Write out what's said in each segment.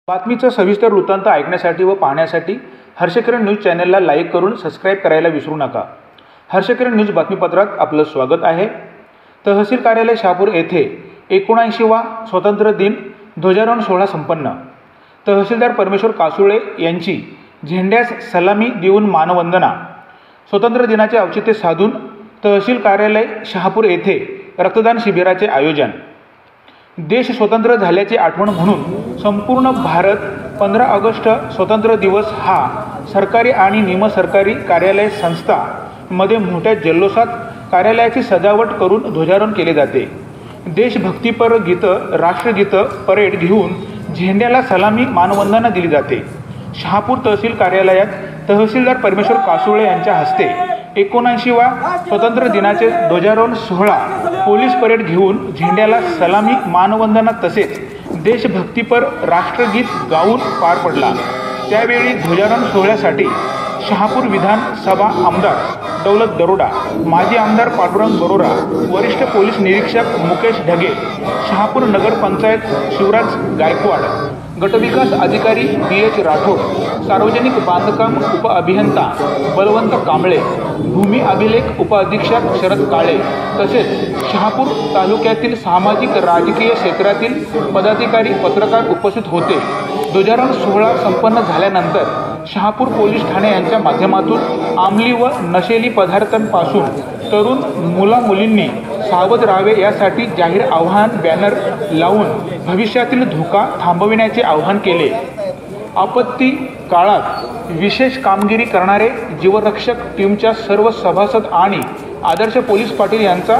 बातमीचा सविस्तर वृत्तांत ऐकण्यासाठी व पाहण्यासाठी हर्षकिरण न्यूज चॅनलला लाईक करून सबस्क्राईब करायला विसरू नका। हर्षकिरण न्यूज बातमीपत्रात आपलं स्वागत आहे। तहसील कार्यालय शहापूर येथे 79वा स्वातंत्र्य दिन ध्वजारोहण सोहळा संपन्न। तहसीलदार परमेश्वर कासुळे यांची झेंड्यास सलामी देऊन मानवंदना। स्वातंत्र्य दिनाचे औचित्य साधून तहसील कार्यालय शहापूर येथे रक्तदान शिबिराचे आयोजन। देश स्वतंत्र झाल्याची आठवण म्हणून संपूर्ण भारत 15 ऑगस्ट स्वातंत्र्य दिवस हा सरकारी आणि निमसरकारी कार्यालय संस्था मध्ये मोठ्या जल्लोषात कार्यालयाची सजावट करून ध्वजारोहण केले जाते। देशभक्तीपर गीतं, राष्ट्रगीतं, परेड घेऊन झेंड्याला सलामी मानवंदना दिली जाते। शहापूर तहसील कार्यालयात तहसीलदार परमेश्वर कासुळे यांच्या हस्ते 79वा स्वातंत्र्य दिनाचे ध्वजारोहण सोहळा, पोलीस परेड घेऊन झेंड्याला सलामी मानवंदना तसेच देशभक्तीपर राष्ट्रगीत गाऊन पार पडला। त्यावेळी ध्वजारोहण सोहळ्यासाठी शहापूर विधानसभा आमदार दौलत दरोडा, माजी आमदार पांडुरंग बरोरा, वरिष्ठ पोलीस निरीक्षक मुकेश ढगे, शहापूर नगरपंचायत शिवराज गायकवाड, गटविकास अधिकारी BH राठोड, सार्वजनिक बांधकाम उपअभियंता बलवंत कांबळे, भूमी अभिलेख उपअधीक्षक शरद काळे तसेच शहापूर तालुक्यातील सामाजिक राजकीय क्षेत्रातील पदाधिकारी, पत्रकार उपस्थित होते। ध्वजारोहण सोहळा संपन्न झाल्यानंतर शहापूर पोलीस ठाणे यांच्या माध्यमातून अंमली व नशेली पदार्थांपासून तरुण मुला-मुलींनी सावध राहावे यासाठी जाहीर आवाहन बॅनर लावून भविष्यातील धोका थांबविण्याचे आवाहन केले। आपत्ती काळात विशेष कामगिरी करणारे जीवरक्षक टीमच्या सर्व सभासद आणि आदर्श पोलीस पाटील यांचा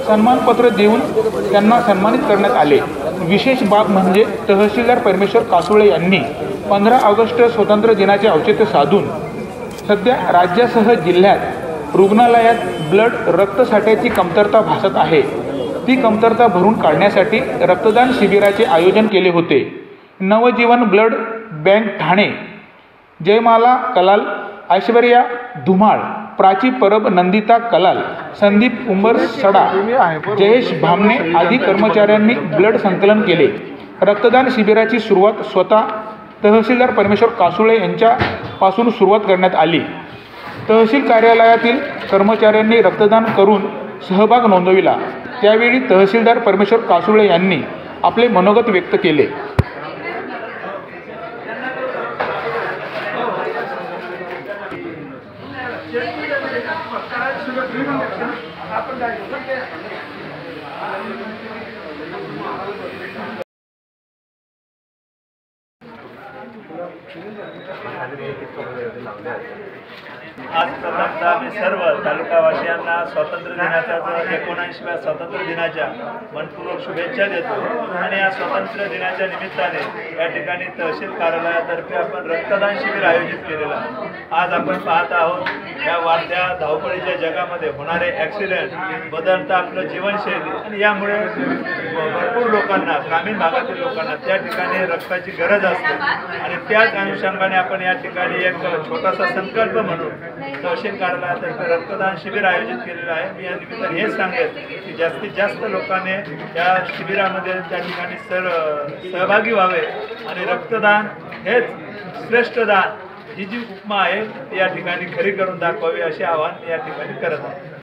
सन्मानपत्र देऊन त्यांना सन्मानित करण्यात आले। विशेष बाब म्हणजे तहसीलदार परमेश्वर कासुळे यांनी 15 ऑगस्ट स्वातंत्र्य दिनाचे औचित्य साधून सध्या राज्यासह जिल्ह्यात रुग्णालयात ब्लड रक्तसाठ्याची कमतरता भासत आहे, ती कमतरता भरून काढण्यासाठी रक्तदान शिबिराचे आयोजन केले होते। नवजीवन ब्लड बँक ठाणे, जयमाला कलाल, ऐश्वर्या धुमाळ, प्राची परब, नंदिता कलाल, संदीप उंबर सडा, जयेश भामणे आदी कर्मचाऱ्यांनी ब्लड संकलन केले। रक्तदान शिबिराची सुरुवात स्वतः तहसीलदार परमेश्वर कासुळे यांच्यापासून सुरुवात करण्यात आली। तहसील कार्यालयातील कर्मचाऱ्यांनी रक्तदान करून सहभाग नोंदविला। त्यावेळी तहसीलदार परमेश्वर कासुळे यांनी आपले मनोगत व्यक्त केले। आज प्रथमतः मी सर्व तालुकावासियांना स्वातंत्र्य दिनाच्या 79व्या स्वातंत्र्य दिनाच्या मनपूर्वक शुभेच्छा देतो। आणि या स्वातंत्र्य दिनाच्या निमित्ताने या ठिकाणी तहसील कार्यालयातर्फे आपण रक्तदान शिबिर आयोजित केलेलं आहे। आज आपण पाहत आहोत या वाढत्या धावपळीच्या जगामध्ये होणारे ॲक्सिडेंट, बदलता आपलं जीवनशैली आणि यामुळे भरपूर लोकांना, ग्रामीण भागातील लोकांना त्या ठिकाणी रक्ताची गरज असते आणि त्याच अनुषंगाने आपण या ठिकाणी एक छोटासा संकल्प म्हणून तहसील कार्यालयातर्फे रक्तदान शिबिर आयोजित केलेलं आहे। मी या निमित्ताने हेच सांगेन की जास्तीत जास्त लोकांनी या शिबिरामध्ये त्या ठिकाणी सहभागी व्हावे आणि रक्तदान हेच श्रेष्ठ दान ही जी उपमा आहे ती या ठिकाणी खरी करून दाखवावी असे आवाहन मी या ठिकाणी करत आहे।